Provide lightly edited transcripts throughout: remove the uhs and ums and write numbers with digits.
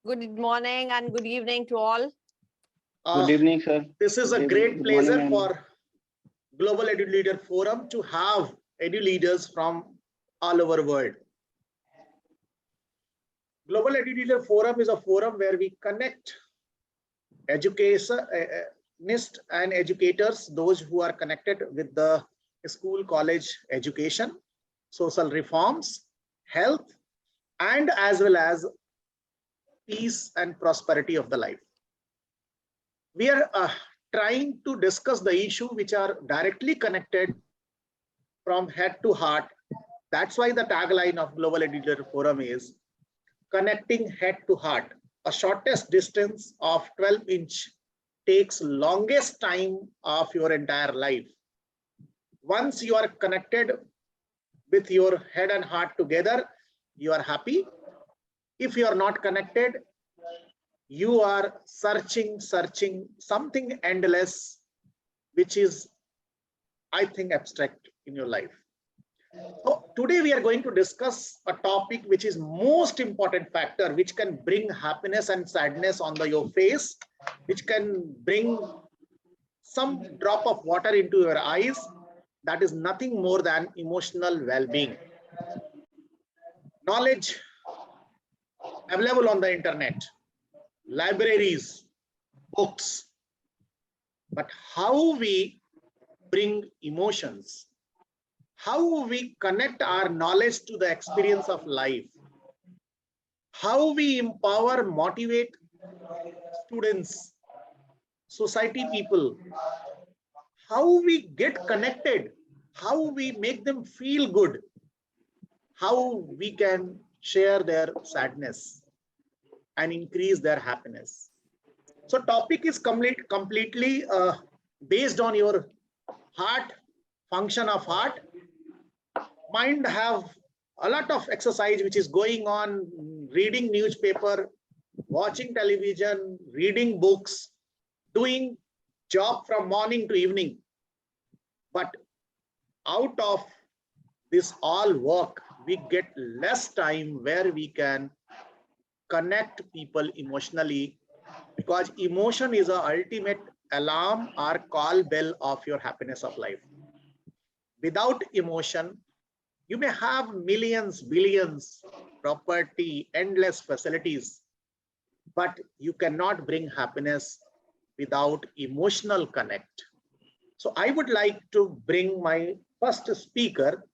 Good morning and good evening to all. Good evening, sir. This is a great pleasure for Global Edu-Leader Forum to have Edu-Leaders from all over the world. Global Edu-Leader Forum is a forum where we connect educationists and educators, those who are connected with the school, college education, social reforms, health, and as well as peace and prosperity of the life. We are trying to discuss the issue which are directly connected from head to heart. That's why the tagline of Global Edu-Leader Forum is connecting head to heart. A shortest distance of 12-inch takes longest time of your entire life. Once you are connected with your head and heart together, you are happy. If you are not connected, you are searching something endless, which is, I think, abstract in your life. So today we are going to discuss a topic which is most important factor, which can bring happiness and sadness on your face, which can bring some drop of water into your eyes. That is nothing more than emotional well-being. Knowledge available on the internet, libraries, books, but how we bring emotions, how we connect our knowledge to the experience of life, how we empower, motivate students, society people, how we get connected, how we make them feel good, how we can share their sadness and increase their happiness. So topic is completely based on your heart, function of heart. Mind have a lot of exercise which is going on, reading newspaper, watching television, reading books, doing job from morning to evening. But out of this all work, we get less time where we can connect people emotionally, because emotion is the ultimate alarm or call bell of your happiness of life. Without emotion, you may have millions, billions, property, endless facilities, but you cannot bring happiness without emotional connect. So I would like to bring my first speaker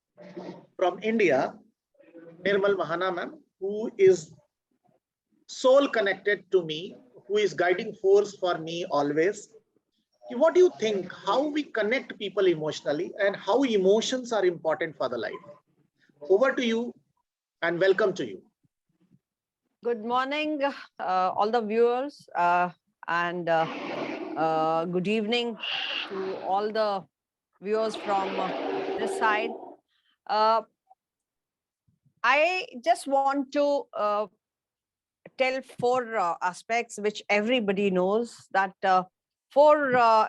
from India, Nirmal Mahana ma'am, who is soul connected to me, who is guiding force for me always. What do you think, how we connect people emotionally and how emotions are important for the life? Over to you and welcome to you. Good morning, all the viewers, and good evening to all the viewers from this side. I just want to tell four aspects which everybody knows, that four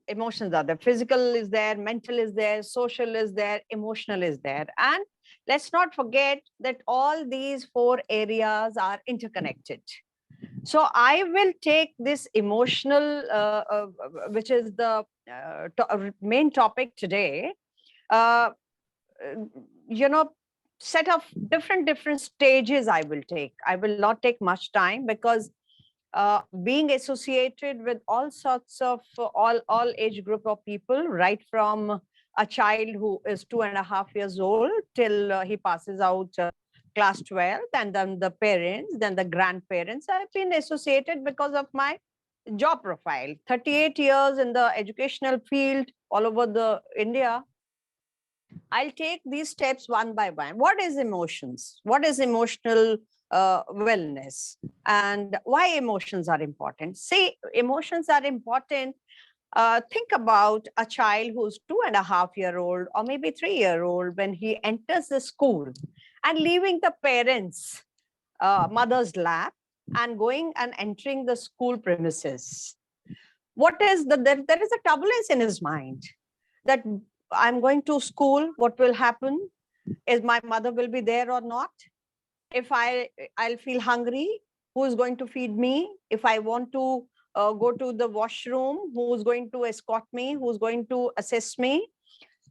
emotions are there. Physical is there, mental is there, social is there, emotional is there. And let's not forget that all these four areas are interconnected. So I will take this emotional, which is the main topic today, set of different stages I will take. I will not take much time, because being associated with all sorts of all age group of people, right from a child who is 2.5 years old till he passes out class 12, and then the parents, then the grandparents. I've been associated because of my job profile, 38 years in the educational field all over the India. I'll take these steps one by one. What is emotions? What is emotional wellness? And why emotions are important? See, emotions are important. Think about a child who's 2.5-year-old or maybe 3-year-old when he enters the school and leaving the parents' mother's lap and going and entering the school premises. What is there is a turbulence in his mind that I'm going to school, what will happen? Is my mother will be there or not? If I'll feel hungry, who is going to feed me? If I want to go to the washroom, who's going to escort me? Who's going to assist me?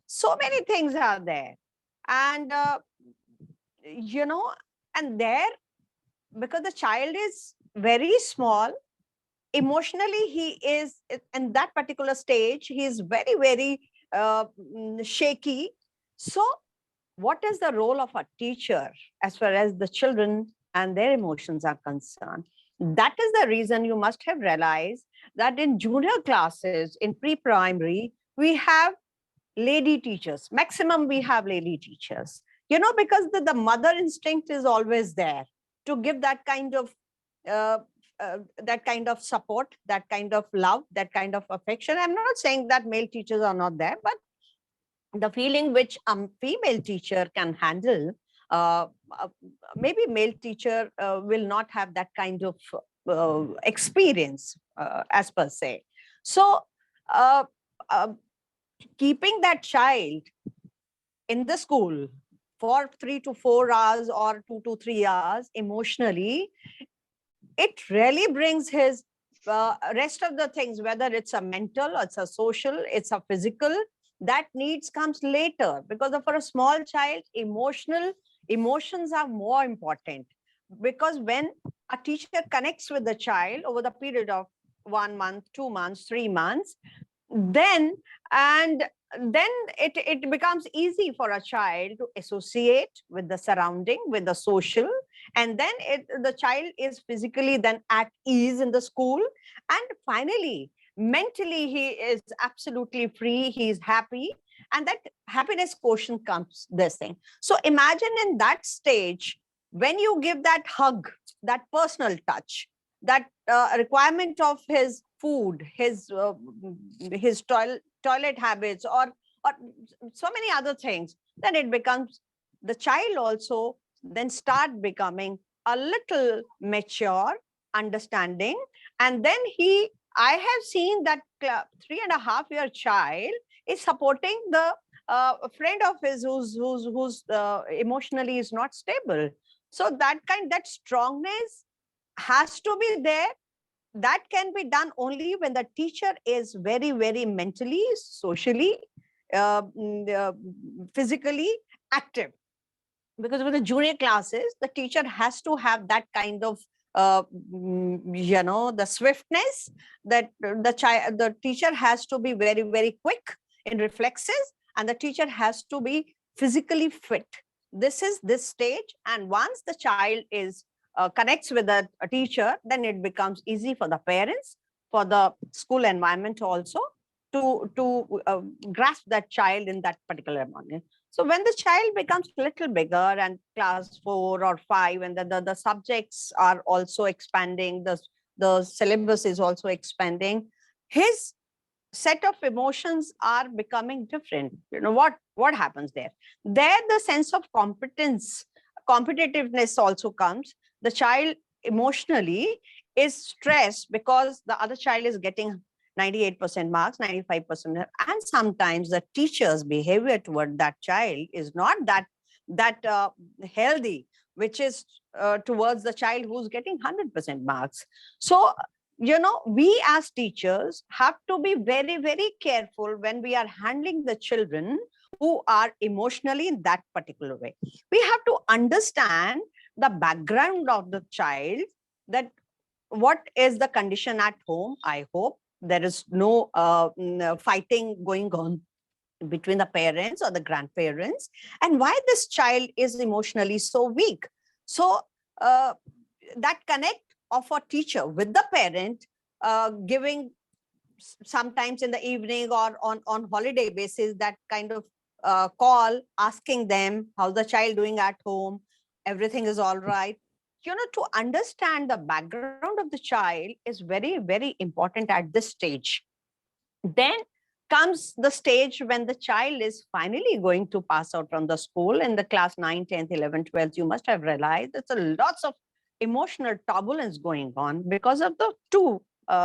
So many things are there. And, you know, and there, because the child is very small, emotionally, he is in that particular stage, he is very, very shaky. So what is the role of a teacher as far as the children and their emotions are concerned? That is the reason you must have realized that in junior classes, in pre-primary, we have lady teachers. Maximum we have lady teachers, because the mother instinct is always there to give that kind of uh, support, that kind of love, that kind of affection. I'm not saying that male teachers are not there, but the feeling which a female teacher can handle, uh, uh, maybe male teacher will not have that kind of experience as per se. So uh, uh, keeping that child in the school for 3 to 4 hours or 2 to 3 hours emotionally, it really brings his rest of the things, whether it's a mental, it's a social, it's a physical, that needs comes later. Because for a small child, emotions are more important. Because when a teacher connects with the child over the period of 1 month, 2 months, 3 months, then it becomes easy for a child to associate with the surrounding, with the social, and then the child is physically then at ease in the school, and finally mentally he is absolutely free, he is happy, and that happiness quotient comes this thing. So imagine in that stage, when you give that hug, that personal touch, that requirement of his food, his toilet habits, or so many other things, then it becomes, the child also then start becoming a little mature, understanding, and then I have seen that 3.5-year child is supporting the friend of his who's emotionally is not stable. So that strongness has to be there. That can be done only when the teacher is very, very mentally, socially, physically active. Because with the junior classes, the teacher has to have that kind of the swiftness, that the teacher has to be very, very quick in reflexes, and the teacher has to be physically fit. This is this stage, and once the child is connects with a teacher, then it becomes easy for the parents, for the school environment also, to grasp that child in that particular environment. So when the child becomes a little bigger and class 4 or 5, and the subjects are also expanding, the syllabus is also expanding, his set of emotions are becoming different. What happens there? There, the sense of competitiveness also comes. The child emotionally is stressed because the other child is getting 98% marks, 95%, and sometimes the teacher's behavior toward that child is not that healthy, which is towards the child who's getting 100% marks. So we as teachers have to be very, very careful when we are handling the children who are emotionally in that particular way. We have to understand the background of the child, that what is the condition at home. I hope there is no fighting going on between the parents or the grandparents, and why this child is emotionally so weak. So that connect of a teacher with the parent, giving sometimes in the evening or on holiday basis, that kind of call, asking them how's the child doing at home, everything is all right. To understand the background of the child is very, very important at this stage. Then comes the stage when the child is finally going to pass out from the school in the class 9, 10th, 11th, 12th. You must have realized there's lots of emotional turbulence going on because of the two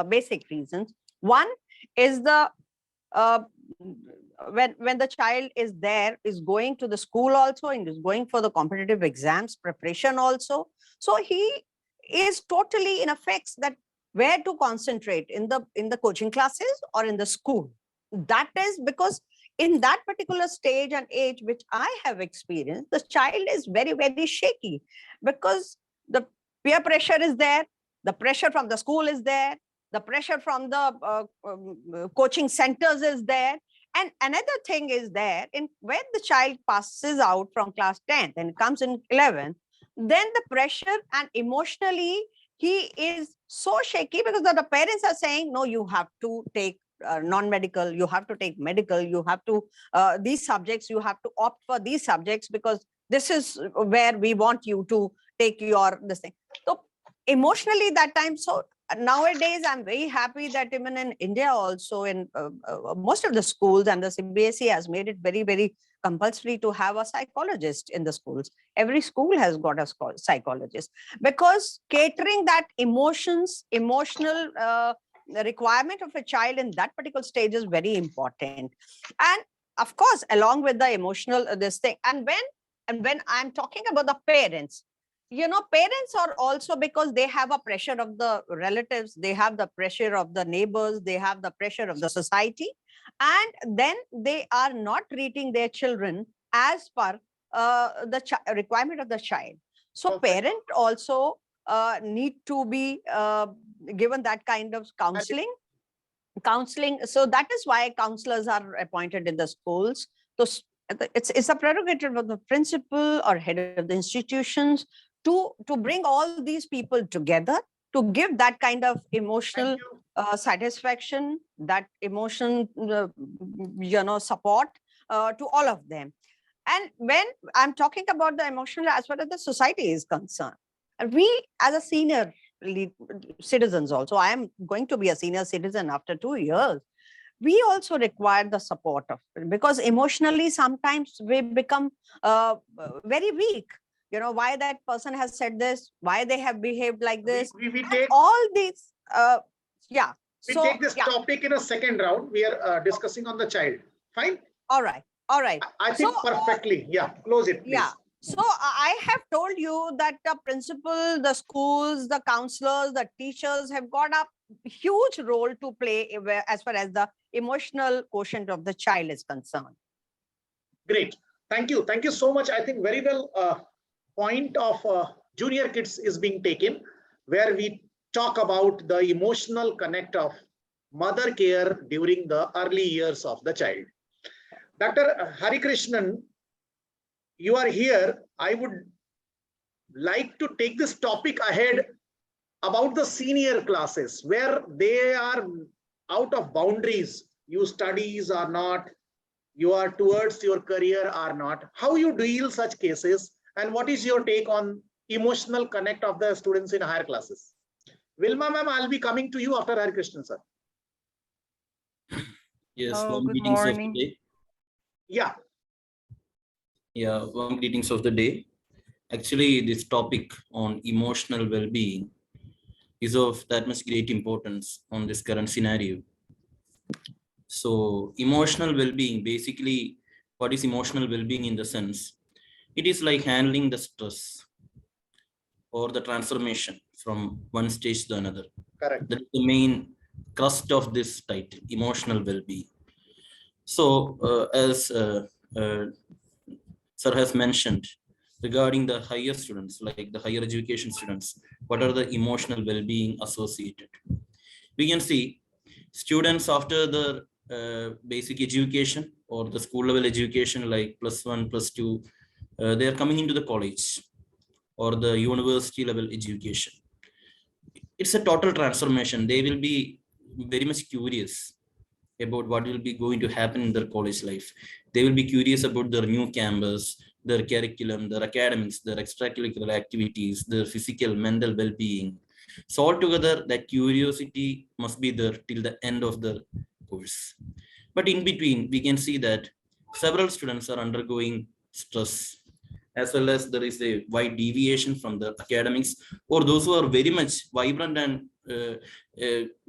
basic reasons. One is the when the child is going to the school also, and is going for the competitive exams preparation also. So he is totally in a fix that where to concentrate in the coaching classes or in the school. That is because in that particular stage and age which I have experienced, the child is very, very shaky because the peer pressure is there, the pressure from the school is there, the pressure from the coaching centers is there. And another thing is there, when the child passes out from class 10th and comes in 11th, then the pressure and emotionally he is so shaky because the parents are saying, no, you have to take non-medical, you have to take medical, you have to, these subjects, you have to opt for these subjects because this is where we want you to take your, this thing. So emotionally that time, so nowadays I'm very happy that even in India also in most of the schools, and the CBSE has made it very, very compulsory to have a psychologist in the schools. Every school has got a psychologist because catering that emotional requirement of a child in that particular stage is very important. And of course, along with the emotional this thing, and when I'm talking about the parents, parents are also, because they have a pressure of the relatives, they have the pressure of the neighbors, they have the pressure of the society, and then they are not treating their children as per the requirement of the child. So parent also need to be given that kind of counseling. So that is why counselors are appointed in the schools. So it's a prerogative of the principal or head of the institutions to bring all these people together to give that kind of emotional satisfaction, that emotion, support to all of them. And when I'm talking about the emotional as far as the society is concerned, we as a senior citizens also, I am going to be a senior citizen after 2 years, we also require the support of, because emotionally sometimes we become very weak. Why that person has said this, why they have behaved like this, we take all these we take this topic in a second round. We are discussing on the child. Fine. All right. I think perfectly. Close it, please. So I have told you that the principal, the schools, the counselors, the teachers have got a huge role to play as far as the emotional quotient of the child is concerned. Great. Thank you. Thank you so much. I think very well point of junior kids is being taken, where we talk about the emotional connect of mother care during the early years of the child. Dr. Hari Krishnan, you are here. I would like to take this topic ahead about the senior classes, where they are out of boundaries. You studies or not, you are towards your career or not. How you deal such cases, and what is your take on emotional connect of the students in higher classes? Vilma ma'am, I'll be coming to you after Hari Krishnan sir. Yes, Oh, warm good greetings morning. of the day. Yeah, Warm greetings of the day. Actually, this topic on emotional well-being is of that much great importance on this current scenario. So emotional well-being, basically, what is emotional well-being in the sense? It is like handling the stress or the transformation from one stage to another. correct. That is the main crust of this title, emotional well-being. So as Sir has mentioned, regarding the higher students, like the higher education students, what are the emotional well-being associated? We can see students after the basic education or the school level education, like +1, +2, they are coming into the college or the university level education. It's a total transformation. They will be very much curious about what will be going to happen in their college life. They will be curious about their new campus, their curriculum, their academics, their extracurricular activities, their physical, mental well-being. So altogether, that curiosity must be there till the end of the course. But in between, we can see that several students are undergoing stress, as well as there is a wide deviation from the academics, or those who are very much vibrant and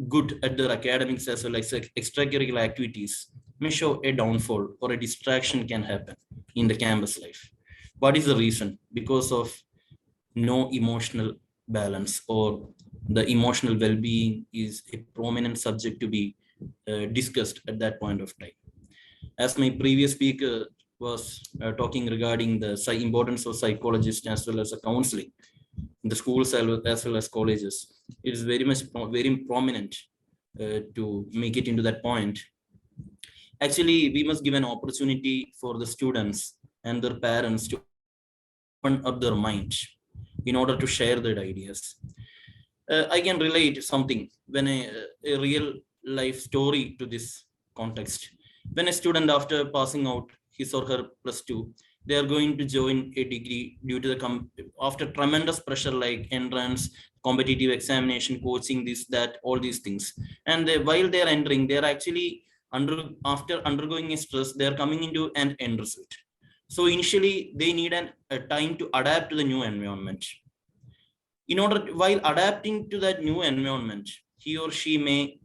good at their academics as well as extracurricular activities may show a downfall, or a distraction can happen in the campus life. What is the reason? Because of no emotional balance or the emotional well-being is a prominent subject to be discussed at that point of time. As my previous speaker was talking regarding the importance of psychologists as well as a counseling in the schools as well as colleges, it is very much very prominent to make it into that point. Actually, we must give an opportunity for the students and their parents to open up their mind in order to share their ideas. I can relate something when a real life story to this context. When a student after passing out his or her +2, they are going to join a degree due to the after tremendous pressure like entrance, competitive examination, coaching, this, that, all these things. And while they are entering, they are actually after undergoing a stress, they are coming into an end result. So initially, they need a time to adapt to the new environment. In order while adapting to that new environment, he or she may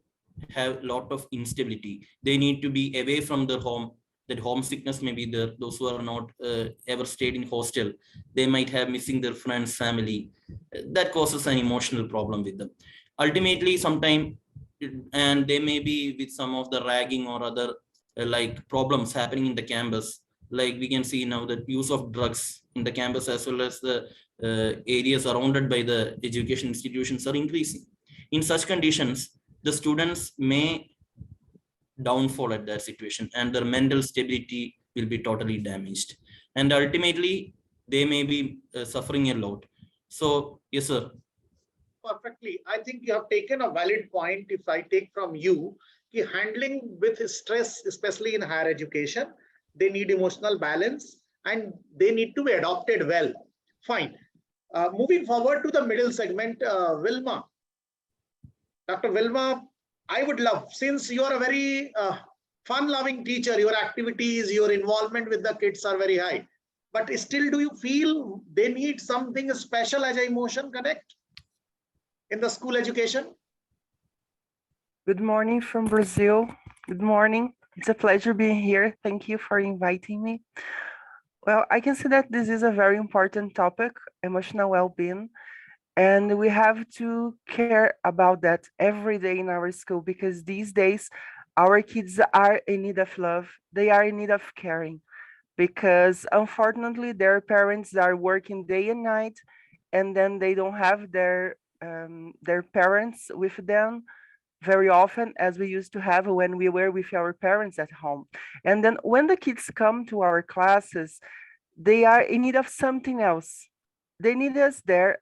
have a lot of instability. They need to be away from their home. That homesickness may be there. Those who are not ever stayed in hostel, they might have missing their friends, family. That causes an emotional problem with them. Ultimately, sometime, and they may be with some of the ragging or other like problems happening in the campus. Like we can see now that use of drugs in the campus as well as the areas surrounded by the education institutions are increasing. In such conditions, the students may downfall at that situation and their mental stability will be totally damaged. And ultimately, they may be suffering a lot. So, yes, sir. Perfectly. I think you have taken a valid point. If I take from you, handling with stress, especially in higher education, they need emotional balance and they need to be adopted well. Fine. Moving forward to the middle segment, Wilma. Dr. Wilma, I would love, since you are a very fun-loving teacher, your activities, your involvement with the kids are very high. But still, do you feel they need something special as an emotion connect in the school education? Good morning from Brazil. Good morning. It's a pleasure being here. Thank you for inviting me. Well, I can see that this is a very important topic, emotional well-being, and we have to care about that every day in our school because these days our kids are in need of love. They are in need of caring because unfortunately their parents are working day and night and then they don't have their parents with them very often as we used to have when we were with our parents at home. And then when the kids come to our classes, they are in need of something else. They need us there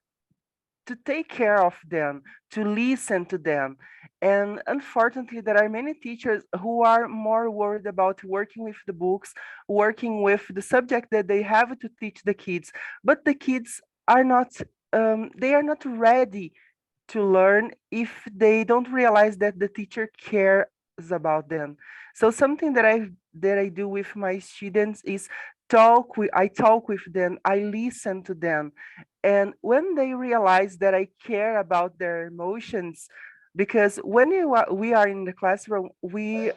to take care of them, to listen to them. And unfortunately, there are many teachers who are more worried about working with the books, working with the subject that they have to teach the kids. But the kids are not, they are not ready to learn if they don't realize that the teacher cares about them. So something that I do with my students is I talk with them, I listen to them. And when they realize that I care about their emotions, because when we are in the classroom, we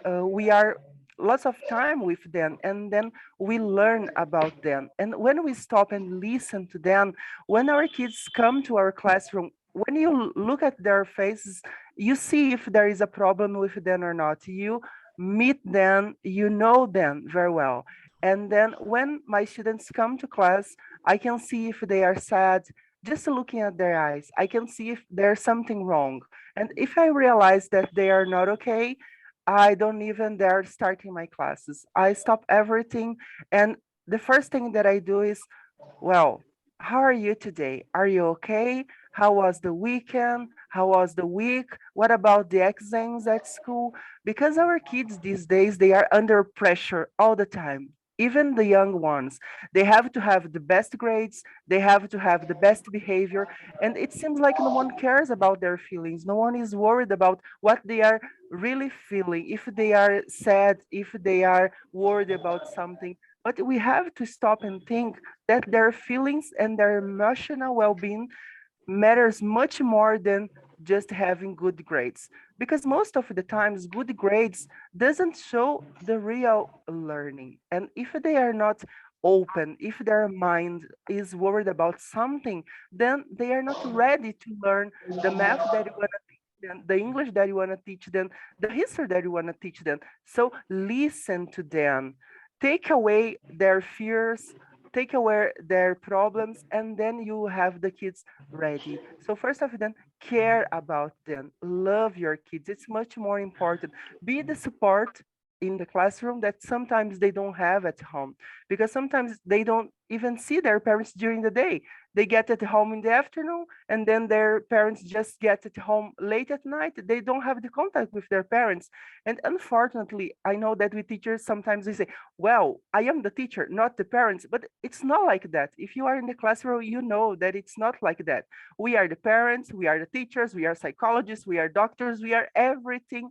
are lots of time with them and then we learn about them. And when we stop and listen to them, when our kids come to our classroom, when you look at their faces, you see if there is a problem with them or not. You meet them, you know them very well. And then when my students come to class, I can see if they are sad, just looking at their eyes. I can see if there's something wrong. And if I realize that they are not okay, I don't even dare starting my classes. I stop everything. And the first thing that I do is, well, how are you today? Are you okay? How was the weekend? How was the week? What about the exams at school? Because our kids these days, they are under pressure all the time. Even the young ones, they have to have the best grades, they have to have the best behavior. And it seems like no one cares about their feelings. No one is worried about what they are really feeling, if they are sad, if they are worried about something. But we have to stop and think that their feelings and their emotional well-being matters much more than just having good grades, because most of the times good grades doesn't show the real learning. And if they are not open, if their mind is worried about something, then they are not ready to learn the math that you want to teach them, the English that you want to teach them, the history that you want to teach them. So listen to them, take away their fears, take away their problems, and then you have the kids ready. So first of all, care about them, love your kids. It's much more important. Be the support in the classroom that sometimes they don't have at home, because sometimes they don't even see their parents during the day. They get at home in the afternoon, and then their parents just get at home late at night. They don't have the contact with their parents. And unfortunately, I know that with teachers, sometimes we say, well, I am the teacher, not the parents, but it's not like that. If you are in the classroom, you know that it's not like that. We are the parents, we are the teachers, we are psychologists, we are doctors, we are everything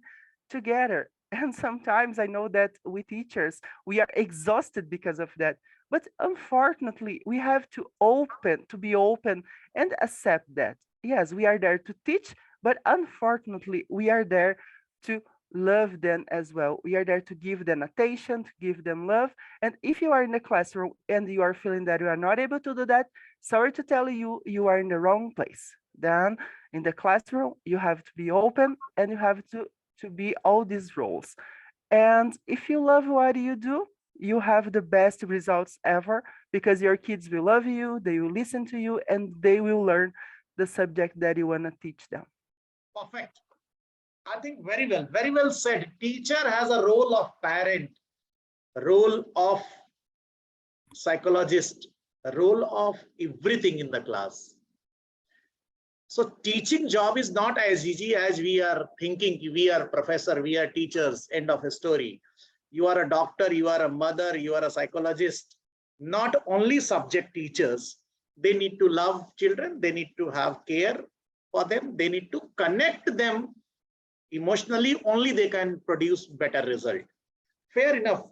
together. And sometimes I know that we teachers, we are exhausted because of that. But unfortunately, we have to be open and accept that. Yes, we are there to teach, but unfortunately, we are there to love them as well. We are there to give them attention, to give them love. And if you are in the classroom and you are feeling that you are not able to do that, sorry to tell you, you are in the wrong place. Then in the classroom, you have to be open and you have to be all these roles. And if you love what you do, you have the best results ever, because your kids will love you, they will listen to you, and they will learn the subject that you want to teach them. Perfect. I think very well said. Teacher has a role of parent, role of psychologist, a role of everything in the class. So teaching job is not as easy as we are thinking. We are professor, we are teachers, end of a story. You are a doctor, you are a mother, you are a psychologist. Not only subject teachers, they need to love children, they need to have care for them, they need to connect them emotionally, only they can produce better result. Fair enough.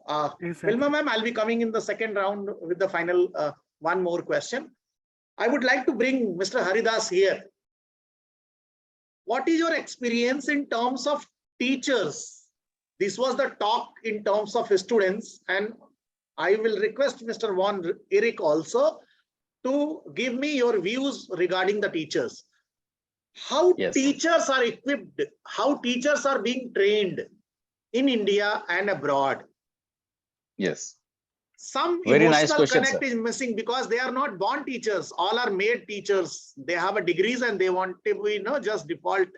Exactly. Wilma ma'am, I'll be coming in the second round with the final one more question. I would like to bring Mr. Haridas here. What is your experience in terms of teachers? This was the talk in terms of students, and I will request Mr. Von Eric also to give me your views regarding the teachers. How teachers are equipped, how teachers are being trained in India and abroad. Yes. Some Very nice emotional question, connect sir. is missing because they are not born teachers. All are made teachers. They have a degrees and they want to, just default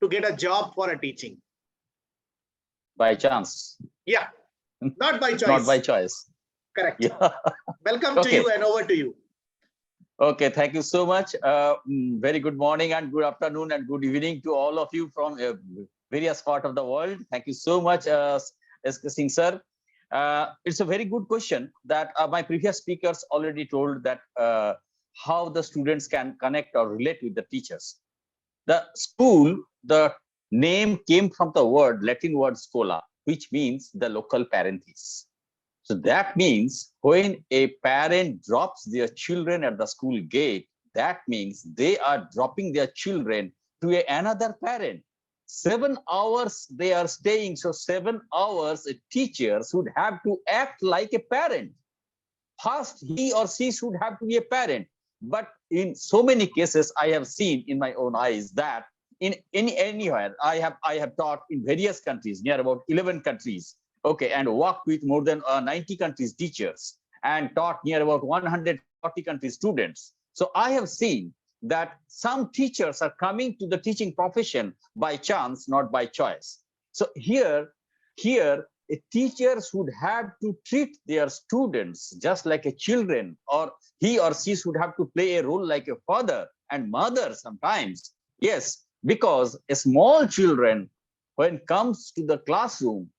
to get a job for a teaching. By chance. Yeah, not by choice. Not by choice. Correct. Yeah. Welcome to you and over to you. Okay, thank you so much. Very good morning and good afternoon and good evening to all of you from various parts of the world. Thank you so much, Singh sir. It's a very good question that my previous speakers already told that how the students can connect or relate with the teachers. The school, the name came from the Latin word schola, which means the local parenthesis. So that means when a parent drops their children at the school gate, that means they are dropping their children to another parent. 7 hours they are staying. So 7 hours a teacher should have to act like a parent. First, he or she should have to be a parent. But in so many cases, I have seen in my own eyes that anywhere I have taught in various countries, near about 11 countries. Okay, and worked with more than 90 countries teachers and taught near about 140 countries students. So I have seen that some teachers are coming to the teaching profession by chance, not by choice. So here a teacher should have to treat their students just like a children, or he or she should have to play a role like a father and mother sometimes. Yes, because a small children, when comes to the classroom,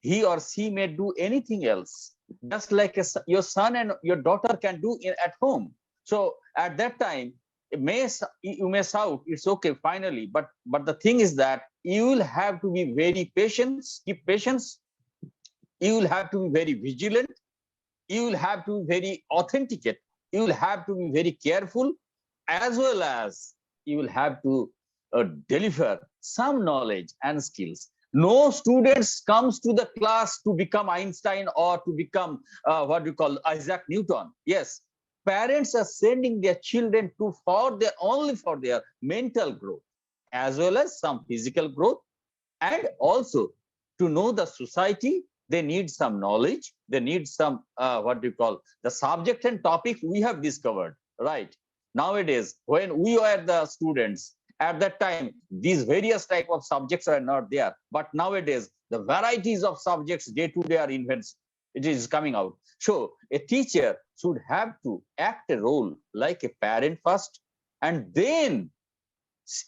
he or she may do anything else, just like your son and your daughter can do at home. So at that time, you may shout, it's okay, finally. But the thing is that you will have to be very patient, keep patience. You will have to be very vigilant. You will have to be very authenticate. You will have to be very careful, as well as you will have to deliver some knowledge and skills. No students comes to the class to become Einstein or to become what we call Isaac Newton. Yes, parents are sending their children to only for their mental growth, as well as some physical growth, and also to know the society. They need some knowledge. They need some what do you call the subject and topic we have discovered. Right nowadays, when we were the students, at that time, these various type of subjects are not there. But nowadays, the varieties of subjects day to day are invented. It is coming out. So a teacher should have to act a role like a parent first, and then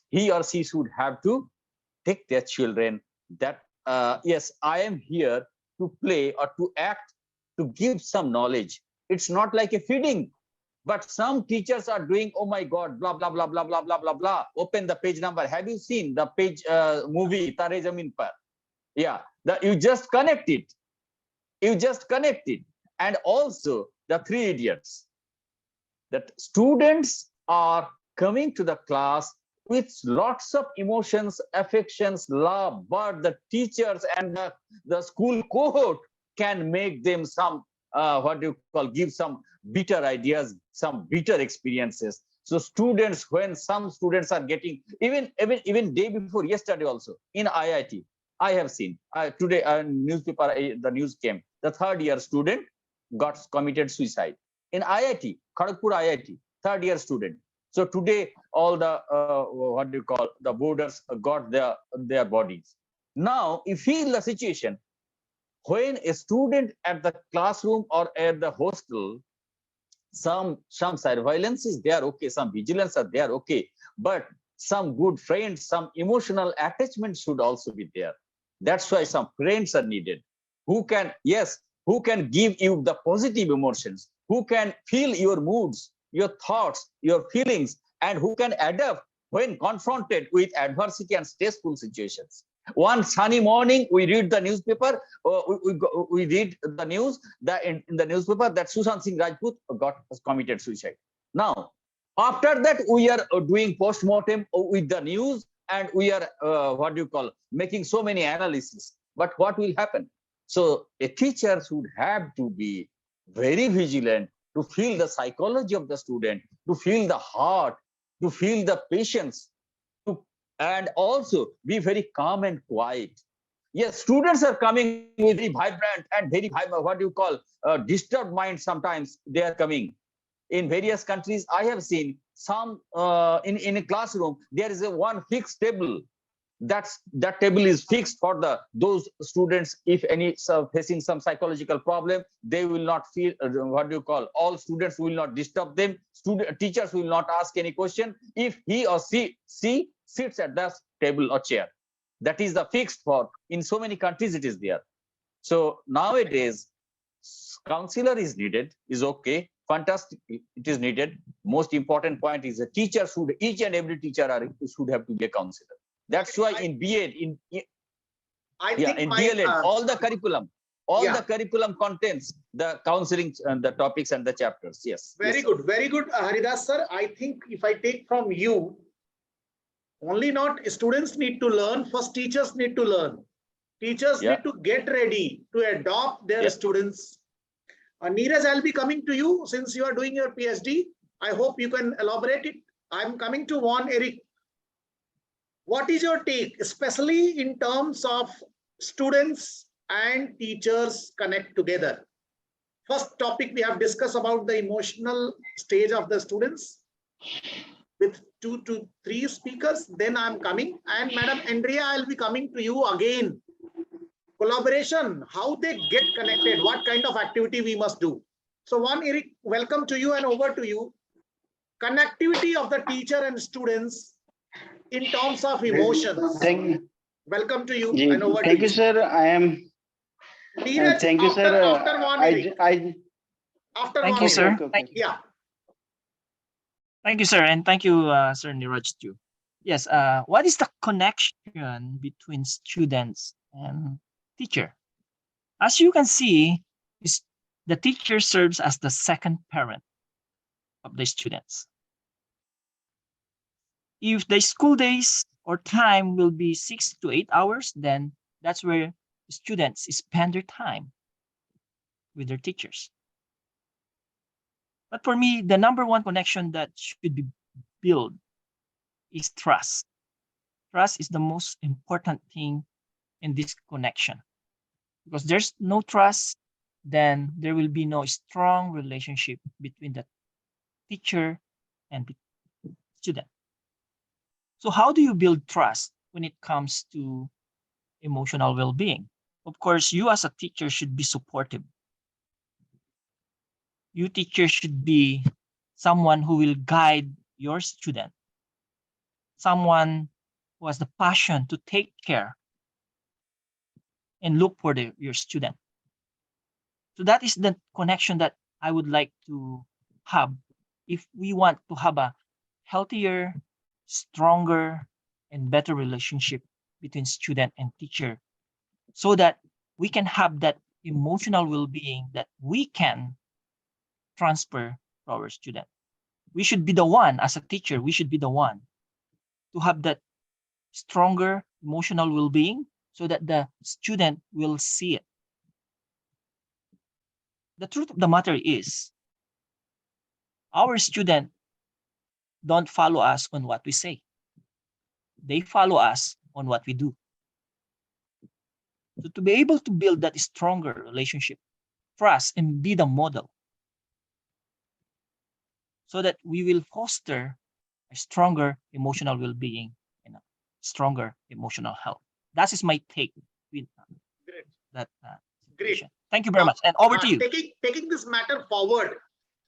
he or she should have to take their children that yes, I am here to play or to act, to give some knowledge. It's not like a feeding. But some teachers are doing, oh my God, blah, blah, blah, blah, blah, blah, blah, blah. Open the page number. Have you seen the page movie, Tare Zameen Par? Yeah, you just connect it. You just connect it. And also the Three Idiots. That students are coming to the class with lots of emotions, affections, love, but the teachers and the school cohort can make them some, what do you call, give some bitter ideas, some bitter experiences. So students, when some students are getting, even day before yesterday also, in IIT, I have seen, today newspaper, the news came, the third year student got committed suicide. In IIT, Kharagpur IIT, third year student. So today, all the, what do you call, the boarders got their bodies. Now, if you feel the situation, when a student at the classroom or at the hostel, some surveillance is there, okay, some vigilance are there, okay, but some good friends, some emotional attachment should also be there. That's why some friends are needed, who can, yes, who can give you the positive emotions, who can feel your moods, your thoughts, your feelings, and who can adapt when confronted with adversity and stressful situations. One sunny morning, we read the newspaper, we read the news that in the newspaper that Sushant Singh Rajput got committed suicide. Now, after that, we are doing post-mortem with the news, and we are, what do you call, making so many analyses. But what will happen? So a teacher should have to be very vigilant to feel the psychology of the student, to feel the heart, to feel the patience, and also be very calm and quiet. Yes, students are coming with very vibrant and very, what do you call, disturbed mind sometimes they are coming. In various countries, I have seen some, in a classroom, there is a one fixed table. That table is fixed for those students. If any facing some psychological problem, they will not feel, what do you call, all students will not disturb them. Teachers will not ask any question if he or she sits at that table or chair. That is the fixed for, in so many countries it is there. So nowadays, counselor is needed, is okay, fantastic, it is needed. Most important point is the teacher should, each and every teacher should have to be a counselor. That's why in BEd, in DLEd, all the curriculum, the curriculum contains the counseling and the topics and the chapters. Yes. Very good, Haridas sir. I think if I take from you, only not students need to learn, first teachers need to learn. Teachers need to get ready to adopt their students. Neeraj, I'll be coming to you since you are doing your PhD. I hope you can elaborate it. I'm coming to Eric. What is your take, especially in terms of students and teachers connect together? First topic we have discussed about the emotional stage of the students with 2 to 3 speakers. Then I'm coming, and Madam Andrea, I'll be coming to you again. Collaboration, how they get connected, what kind of activity we must do. So Eric, welcome to you and over to you. Connectivity of the teacher and students in terms of emotions. Welcome to you and over to you. Thank you, sir. I am. Neeraj, thank you, sir. Thank you, sir. Yeah. Thank you, sir, and thank you, Sir Neeraj too. Yes. What is the connection between students and teacher? As you can see, the teacher serves as the second parent of the students. If the school days or time will be 6 to 8 hours, then That's where students spend their time with their teachers. But for me, the number one connection that should be built is trust. Trust is the most important thing in this connection. Because there's no trust, then there will be no strong relationship between the teacher and the student. So how do you build trust when it comes to emotional well-being? Of course, you as a teacher should be supportive. You teacher should be someone who will guide your student, someone who has the passion to take care and look for your student. So that is the connection that I would like to have if we want to have a healthier, stronger, and better relationship between student and teacher, so that we can have that emotional well-being that we can transfer to our student. We should be the one, as a teacher, we should be the one to have that stronger emotional well-being so that the student will see it. The truth of the matter is, our student don't follow us on what we say. They follow us on what we do. So to be able to build that stronger relationship, trust, and be the model, so that we will foster a stronger emotional well-being and a stronger emotional health. That is my take with Great. that Great. situation. Thank you very much. And over to you. Taking this matter forward,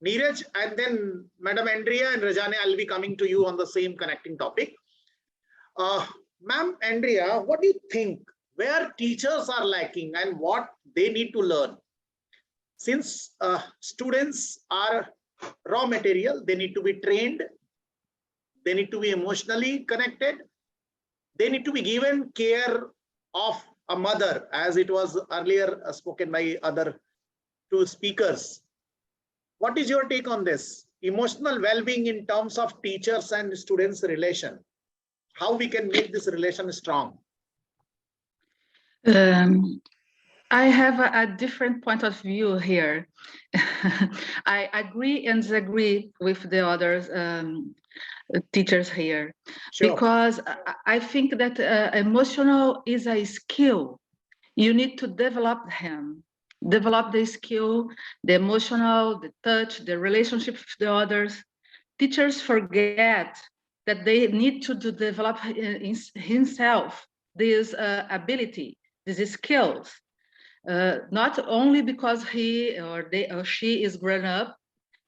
Neeraj, and then Madam Andrea and Rajane, I'll be coming to you on the same connecting topic. Ma'am Andrea, what do you think? Where teachers are lacking and what they need to learn? Since students are raw material, they need to be trained, they need to be emotionally connected, they need to be given care of a mother, as it was earlier spoken by other two speakers. What is your take on this? Emotional well-being in terms of teachers and students relation. How we can make this relation strong? I have a different point of view here. I agree and disagree with the others teachers here, Sure. because I think that emotional is a skill. You need to develop the skill, the emotional, the touch, the relationship with the others. Teachers forget that they need to develop himself this ability, these skills. Not only because he or they or she is grown up,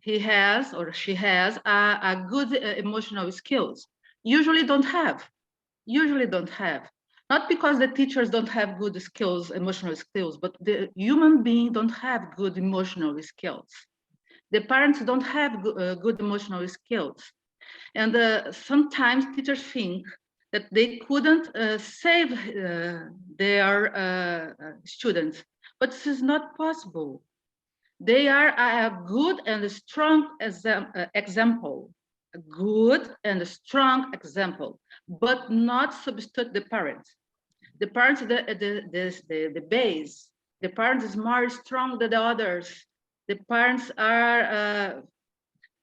he has or she has a good emotional skills. Usually don't have. Not because the teachers don't have good skills, emotional skills, but the human being don't have good emotional skills. The parents don't have good emotional skills. And sometimes teachers think that they couldn't save their students, but this is not possible. They are a good and strong example, a good and strong example, but not substitute the parents. The parents, the base. The parents is more strong than the others. The parents are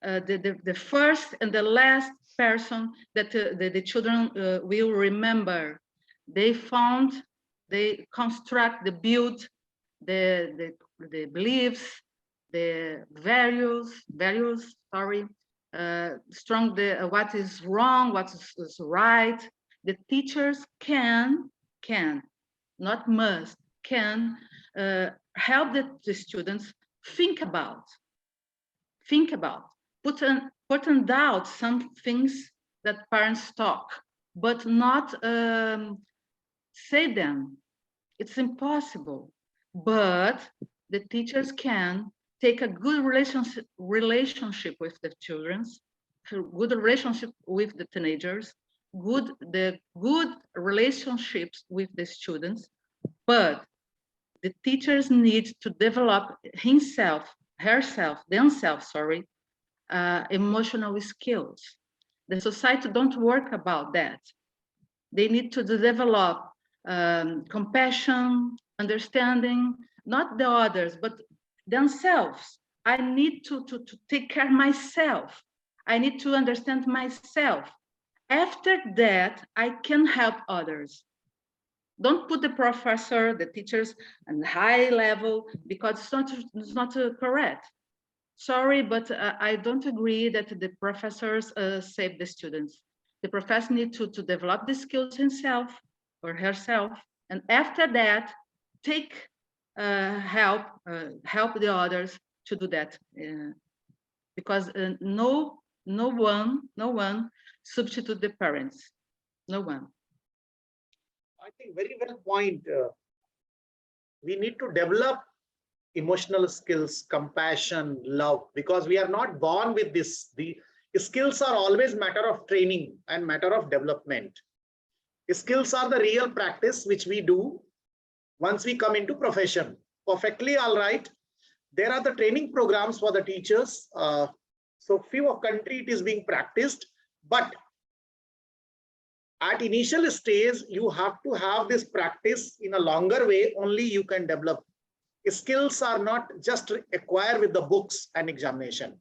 the first and the last person that the children will remember. They found, they construct, they build the beliefs, the values, sorry, strong the what is wrong, what is right. The teachers can, not must, can help the students think about, put in doubt some things that parents talk, but not say them. It's impossible. But the teachers can take a good relationship with the children, good relationship with the teenagers, good relationships with the students, but the teachers need to develop themselves, sorry, emotional skills. The society don't work about that. They need to develop compassion, understanding, not the others, but themselves. I need to take care of myself. I need to understand myself. After that, I can help others. Don't put the professor, the teachers on high level, because it's not correct. Sorry, but I don't agree that the professors save the students. The professor needs to develop the skills himself or herself, and after that, take help the others to do that, because no one substitute the parents, no one. I think very well point. We need to develop emotional skills, compassion, love, because we are not born with this. The skills are always matter of training and matter of development. Skills are the real practice which we do once we come into profession. Perfectly all right. There are the training programs for the teachers. So few of country it is being practiced, but at initial stage, you have to have this practice in a longer way, only you can develop. Skills are not just acquired with the books and examination.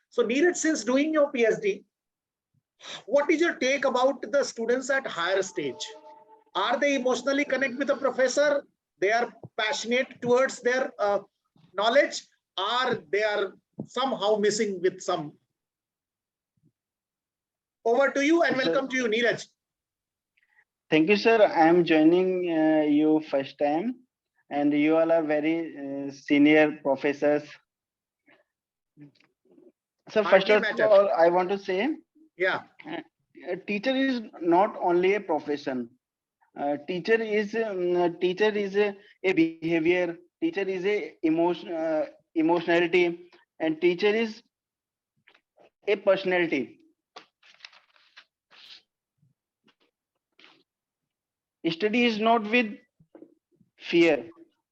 So Neeraj, since doing your PhD, what is your take about the students at higher stage? Are they emotionally connect with the professor? They are passionate towards their knowledge, or they are somehow missing with some? Over to you and welcome to you, Neeraj. Thank you, sir. I am joining you first time, and you all are very senior professors. So first of all, I want to say, yeah, a teacher is not only a profession. Teacher is a behavior. Teacher is a emotionality, and teacher is a personality. Study is not with fear.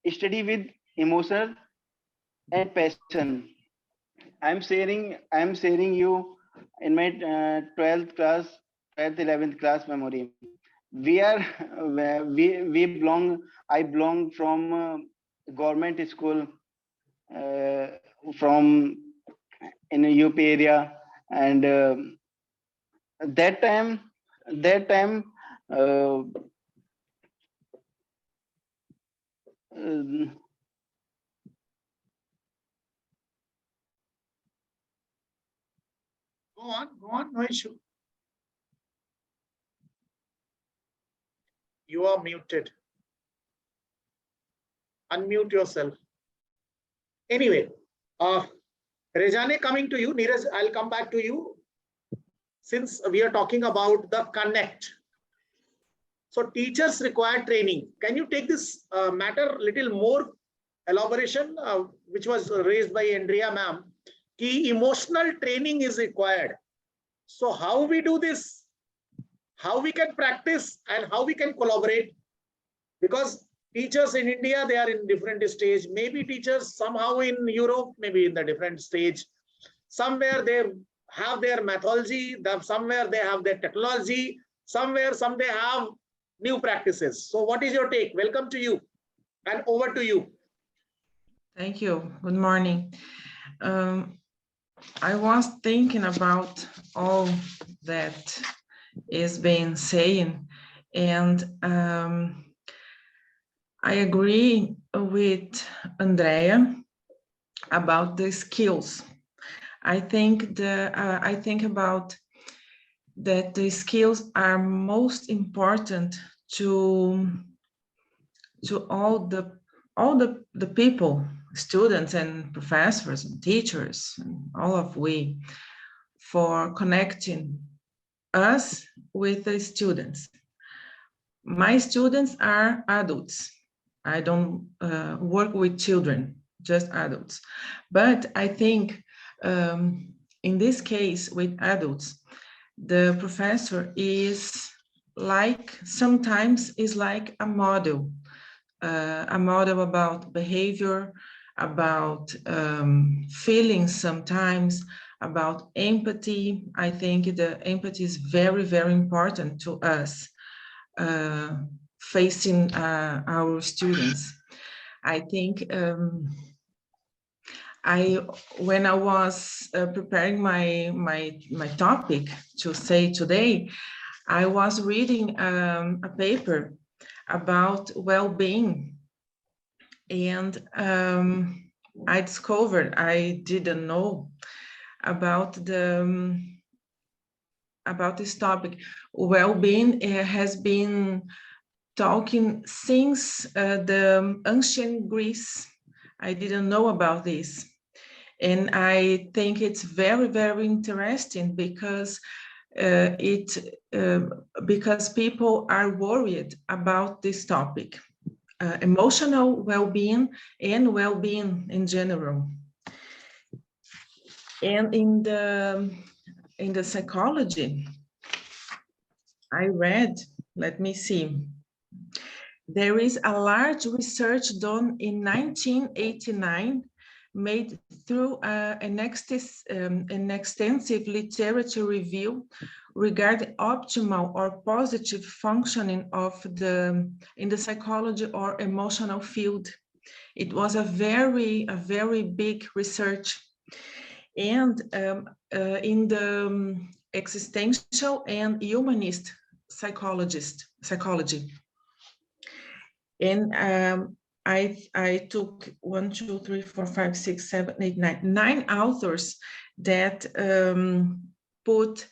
Study with emotion and passion. I'm sharing you in my 12th class, 12th, 11th class memory. We are we belong. I belong from government school from in a UP area, and that time. Go on, no issue. You are muted. Unmute yourself. Anyway, Rejane, coming to you. Neeraj, I'll come back to you. Since we are talking about the connect. So teachers require training. Can you take this matter little more elaboration, which was raised by Andrea ma'am? Key emotional training is required. So how we do this? How we can practice and how we can collaborate? Because teachers in India, they are in different stage. Maybe teachers somehow in Europe, maybe in the different stage. Somewhere they have their methodology, somewhere they have their technology, somewhere some they have new practices. So what is your take? Welcome to you and over to you. Thank you. Good morning. I was thinking about all that is being said, and I agree with Andrea about the skills. I think about that the skills are most important to all the people, students and professors and teachers and all of we, for connecting us with the students. My students are adults. I don't work with children, just adults. But I think in this case with adults, the professor is like, sometimes is like a model about behavior, about feelings sometimes, about empathy. I think the empathy is very, very important to us facing our students. I think when I was preparing my topic to say today, I was reading a paper about well-being, and I discovered I didn't know about this topic. Well-being has been talking since the ancient Greece. I didn't know about this. And I think it's very, very interesting because because people are worried about this topic, emotional well-being and well-being in general. And in the psychology, I read, let me see, there is a large research done in 1989 made through an extensive literature review regarding optimal or positive functioning of in the psychology or emotional field. It was a very big research. And in the existential and humanist psychology. And I took 1, 2, 3, 4, 5, 6, 7, 8, 9 authors that put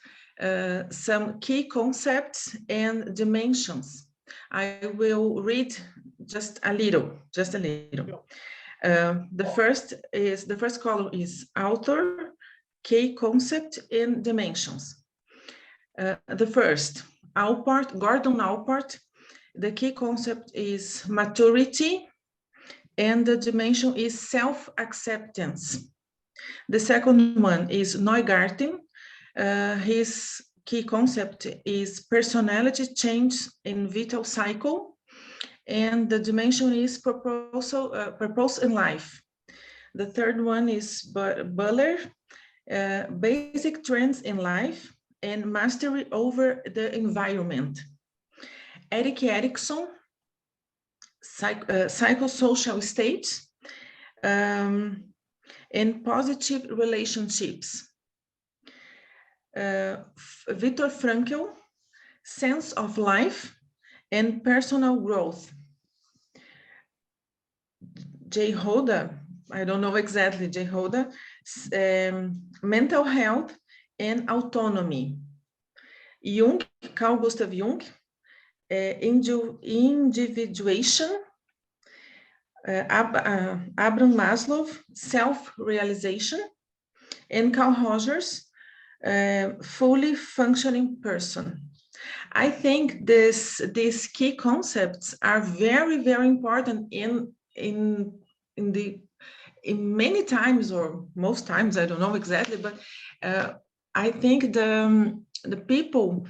some key concepts and dimensions. I will read just a little. The first column is author, key concept, and dimensions. The first, Gordon Allport. The key concept is maturity, and the dimension is self-acceptance. The second one is Neugarten. His key concept is personality change in vital cycle, and the dimension is purpose in life. The third one is Buller, basic trends in life and mastery over the environment. Erik Erikson, psychosocial states and positive relationships. Viktor Frankl, sense of life and personal growth. Jay Hoda, I don't know exactly, Jay Hoda, mental health and autonomy. Jung, Carl Gustav Jung, individuation. Abraham Maslow, self-realization, and Carl Rogers, fully functioning person. I think these key concepts are very, very important in many times, or most times, I don't know exactly, but I think the people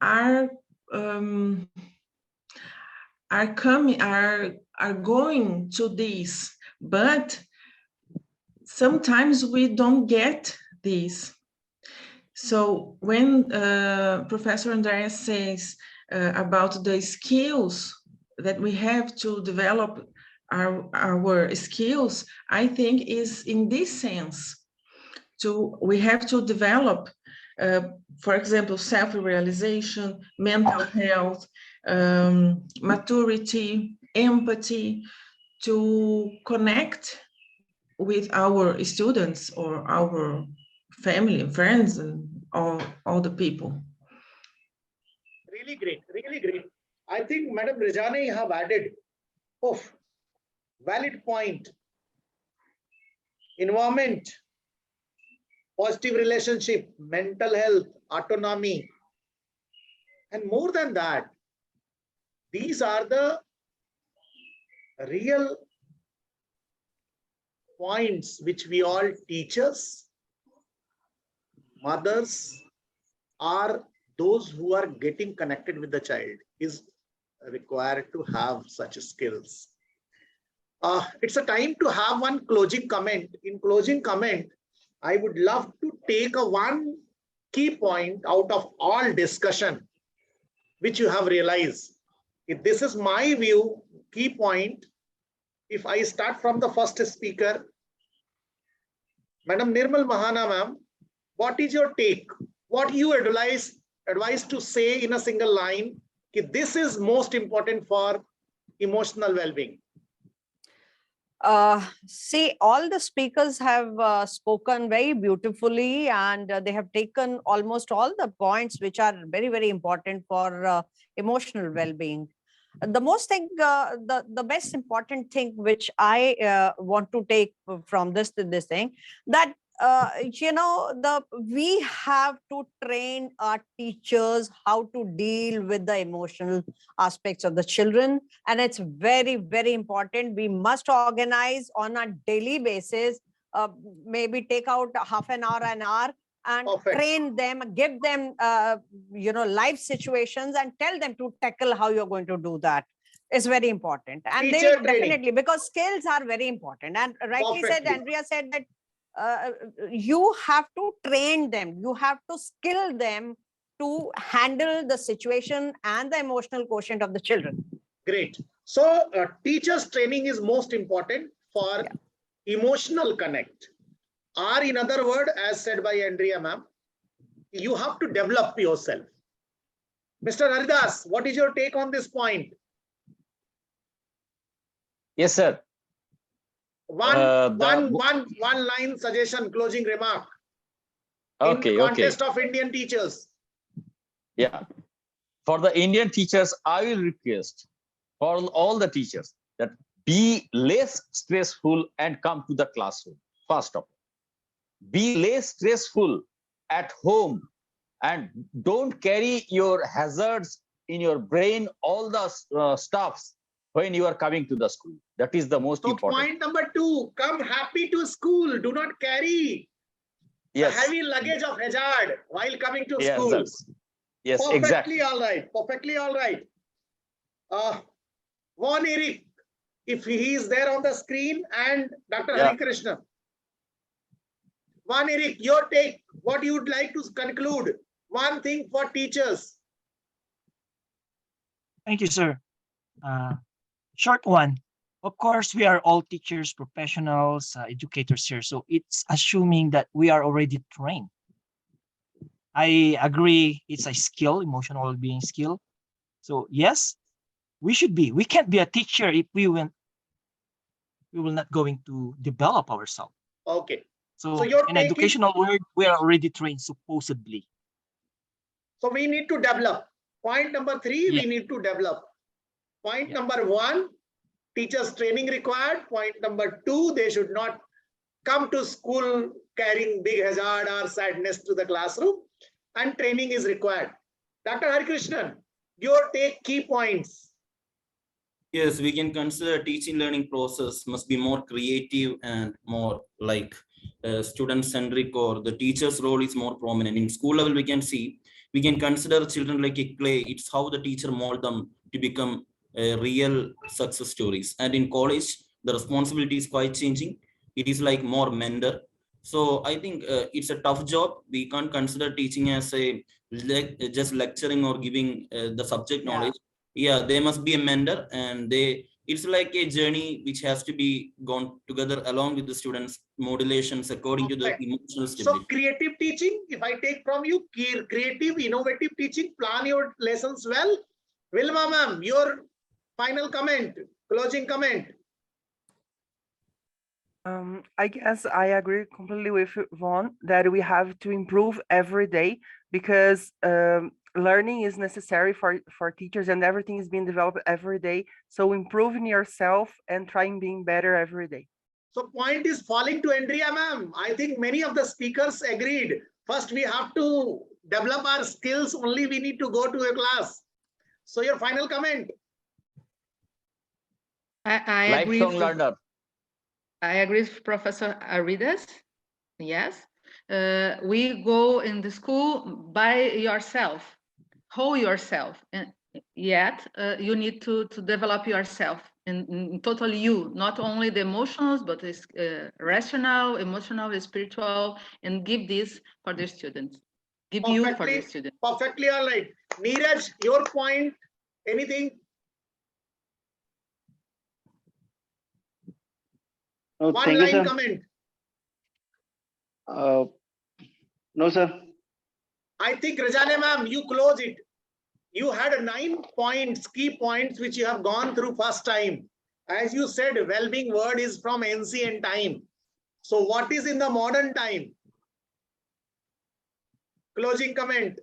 are going to this, but sometimes we don't get this. So when Professor Andreas says about the skills that we have to develop our skills, I think is in this sense. We have to develop, for example, self-realization, mental health, maturity, empathy, to connect with our students or our family and friends and all the people. Really great, really great. I think Madam Rajani have added, valid point. Environment, positive relationship, mental health, autonomy, and more than that, these are the real points which we all teachers, mothers, are those who are getting connected with the child is required to have such skills. It's a time to have one closing comment. In closing comment, I would love to take one key point out of all discussion, which you have realized. If this is my view, key point. If I start from the first speaker, Madam Nirmal Mahana ma'am, what is your take? What you advise to say in a single line? This is most important for emotional well-being. See, all the speakers have spoken very beautifully, and they have taken almost all the points which are very, very important for emotional well-being. The most thing, the best important thing which I want to take from this thing, that we have to train our teachers how to deal with the emotional aspects of the children, and it's very, very important. We must organize on a daily basis, maybe take out half an hour, and Perfect. train them, give them live situations, and tell them to tackle how you're going to do that. Is very important, and they Teacher will training. definitely, because skills are very important. And rightly said, Perfectly. Andrea said that you have to train them, you have to skill them to handle the situation and the emotional quotient of the children. Great. So teachers training is most important for emotional connect. Or in other word, as said by Andrea ma'am, you have to develop yourself. Mr. Haridas, what is your take on this point? Yes, sir. One line suggestion, closing remark. Okay, in context of Indian teachers. Yeah. For the Indian teachers, I will request for all the teachers that be less stressful and come to the classroom. First of all, be less stressful at home and don't carry your hazards in your brain, all the stuffs when you are coming to the school. That is the most important. Point number 2, come happy to school. Do not carry a heavy luggage of hazard while coming to school. Yes, perfectly exactly. All right. Perfectly all right. Von Eric, if he is there on the screen, and Dr. Hari Krishna. Von Eric, your take. What you would like to conclude? One thing for teachers. Thank you, sir. Short one. Of course, we are all teachers, professionals, educators here. So it's assuming that we are already trained. I agree, it's a skill, emotional well-being skill. So yes, we should be. We can't be a teacher if we will not going to develop ourselves. Okay. So in educational word, we are already trained, supposedly. So we need to develop. Point number 3, we need to develop. Point number 1, teachers training required. Point number 2, they should not come to school carrying big hazard or sadness to the classroom, and training is required. Dr. Hari Krishnan, your take, key points. Yes, we can consider teaching learning process must be more creative and more like student centric, or the teacher's role is more prominent. In school level, we can consider children like a clay. It's how the teacher mold them to become real success stories. And in college, the responsibility is quite changing. It is like more mentor. So I think it's a tough job. We can't consider teaching as a just lecturing or giving the subject knowledge. Yeah, they must be a mentor, and it's like a journey which has to be gone together along with the students' modulations according to the emotional stability. So creative teaching, if I take from you, creative, innovative teaching, plan your lessons well. Wilma ma'am, your final comment, closing comment. I guess I agree completely with Vaughn that we have to improve every day, because learning is necessary for teachers, and everything is being developed every day. So improving yourself and trying being better every day. So point is falling to Andrea ma'am. I think many of the speakers agreed. First, we have to develop our skills. Only we need to go to a class. So your final comment. I agree. Lifelong learner. I agree with Professor Aridas. Yes. We go in the school by yourself, whole yourself, and yet you need to develop yourself in totally you, not only the emotions, but it's rational, emotional, spiritual, and give this for the students. Give you for the students. Perfectly all right. Neeraj, your point, anything? No, One thank you, line sir. comment. No, sir. I think Rajane ma'am, you close it. You had 9 points, key points, which you have gone through first time. As you said, well-being word is from ancient time. So what is in the modern time? Closing comment.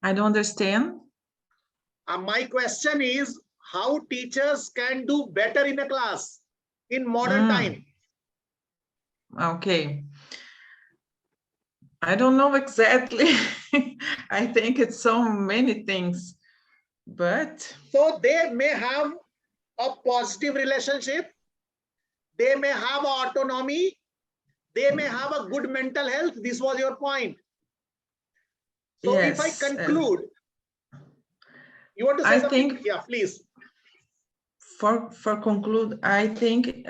I don't understand. My question is how teachers can do better in a class in modern time. Okay. I don't know exactly. I think it's so many things, but So they may have a positive relationship. They may have autonomy. They may have a good mental health. This was your point. So if I yes, conclude, you want to say I something? think Yeah, please. for conclude, I think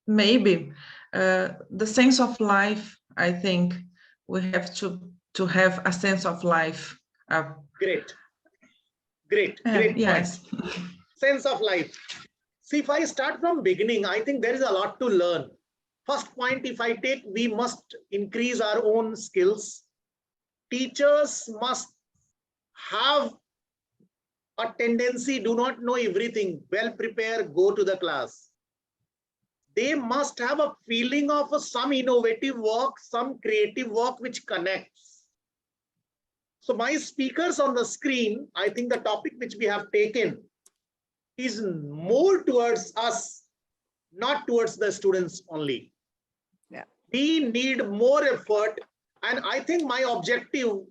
maybe the sense of life. I think we have to have a sense of life. Great. Great point. Yes. Sense of life. See, if I start from beginning, I think there is a lot to learn. First point, if I take, we must increase our own skills. Teachers must have a tendency, do not know everything, well prepared, go to the class. They must have a feeling of some innovative work, some creative work which connects. So my speakers on the screen, I think the topic which we have taken is more towards us, not towards the students only. Yeah. We need more effort. And I think my objective,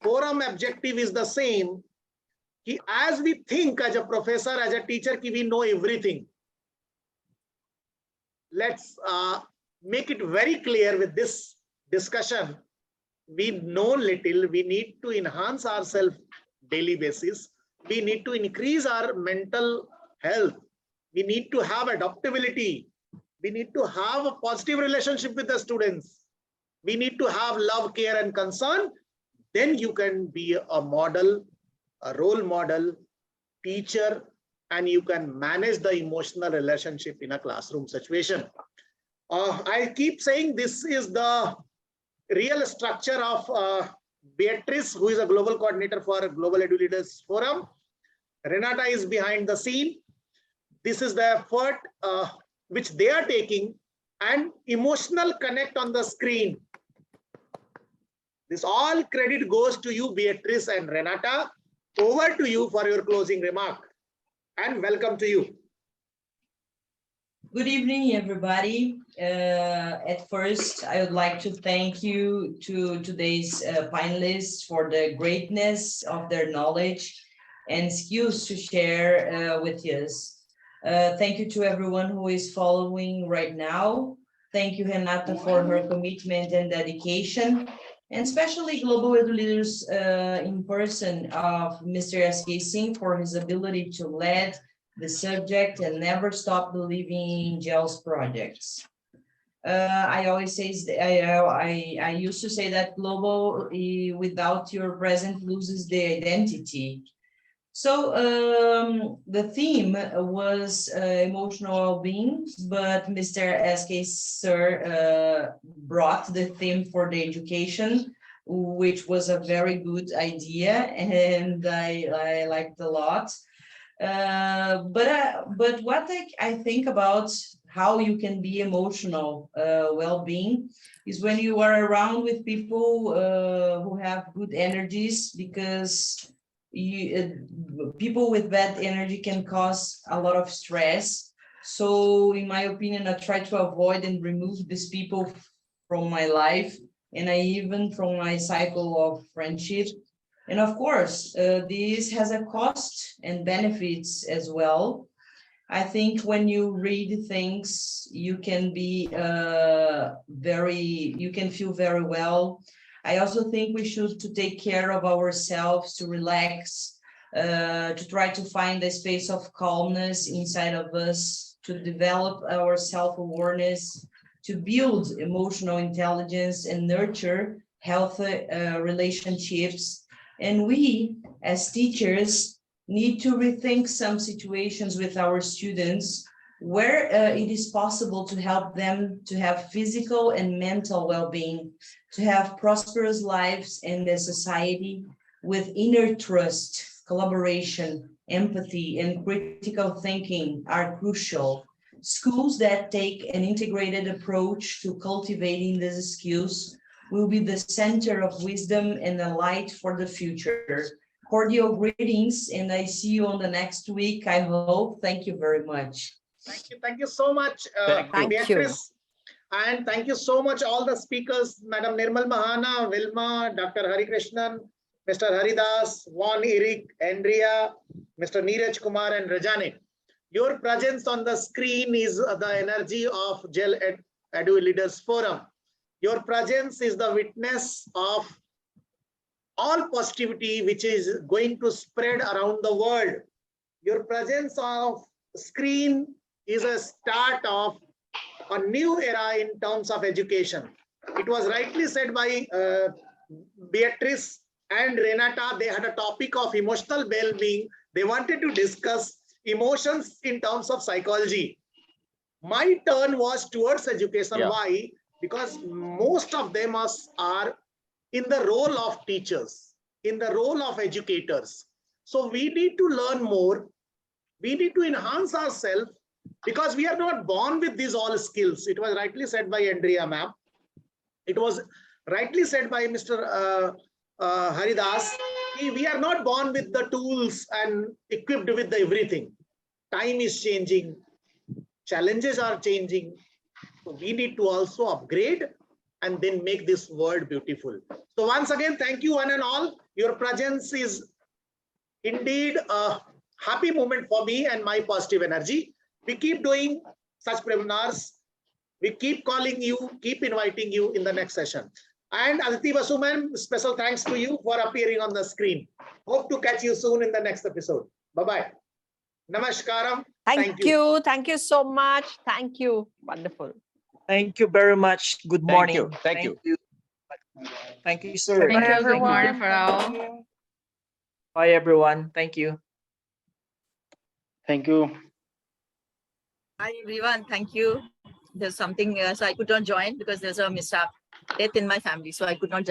forum objective is the same. As we think as a professor, as a teacher, we know everything. Let's make it very clear with this discussion. We know little, we need to enhance ourselves daily basis. We need to increase our mental health. We need to have adaptability. We need to have a positive relationship with the students. We need to have love, care, and concern. Then you can be a model, a role model, teacher, and you can manage the emotional relationship in a classroom situation. I keep saying this is the real structure of Beatrice, who is a global coordinator for Global Edu-Leaders Forum. Renata is behind the scene. This is the effort which they are taking, and emotional connect on the screen. This all credit goes to you, Beatrice and Renata. Over to you for your closing remark, and welcome to you. Good evening, everybody. At first, I would like to thank you to today's panelists for the greatness of their knowledge and skills to share with us. Thank you to everyone who is following right now. Thank you, Renata, for her commitment and dedication, and especially Global Edu-Leaders in person of Mr. S.K. Singh for his ability to lead the subject and never stop believing in GEL's projects. I always say, I used to say that Global, without your presence, loses the identity. So the theme was emotional well-being, but Mr. S.K. Sir brought the theme for the education, which was a very good idea, and I liked a lot. But what I think about how you can be emotional well-being is when you are around with people who have good energies, because people with bad energy can cause a lot of stress. So in my opinion, I try to avoid and remove these people from my life, and I even from my cycle of friendship. And of course, this has a cost and benefits as well. I think when you read things, you can be you can feel very well. I also think we should to take care of ourselves, to relax, to try to find a space of calmness inside of us, to develop our self-awareness, to build emotional intelligence and nurture healthy relationships. And we, as teachers, need to rethink some situations with our students where it is possible to help them to have physical and mental well-being, to have prosperous lives in the society with inner trust, collaboration, empathy, and critical thinking are crucial. Schools that take an integrated approach to cultivating these skills will be the center of wisdom and a light for the future. Cordial greetings, and I see you on the next week, I hope. Thank you very much. Thank you so much, Thank you. Beatrice. And thank you so much, all the speakers, Madam Nirmal Mahana, Vilma, Dr. Hari Krishnan, Mr. Haridas, Juan Eric, Andrea, Mr. Neeraj Kumar, and Rajani. Your presence on the screen is the energy of GEL Edu-Leaders Forum. Your presence is the witness of all positivity which is going to spread around the world. Your presence of screen is a start of a new era in terms of education. It was rightly said by Beatrice and Renata. They had a topic of emotional well-being. They wanted to discuss emotions in terms of psychology. My turn was towards education. Yeah. Why? Because most of them are in the role of teachers, in the role of educators. So we need to learn more. We need to enhance ourselves because we are not born with these all skills. It was rightly said by Andrea ma'am. It was rightly said by Mr. Haridas. We are not born with the tools and equipped with the everything. Time is changing. Challenges are changing. So we need to also upgrade and then make this world beautiful. So once again, thank you one and all. Your presence is indeed a happy moment for me and my positive energy. We keep doing such webinars. We keep calling you, keep inviting you in the next session. And Aditi Basuman, special thanks to you for appearing on the screen. Hope to catch you soon in the next episode. Bye-bye. Namaskaram. Thank you. Thank you so much. Thank you. Wonderful. Thank you very much. Good Thank morning. you. Thank you. Thank you, sir. Thank you. Good everyone. morning for all. Thank you. Bye, everyone. Thank you. Thank you. Hi everyone, thank you. There's something so I could not join because there's a mishap, death in my family, so I could not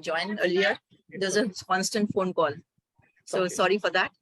join earlier. There's a constant phone call, so sorry for that.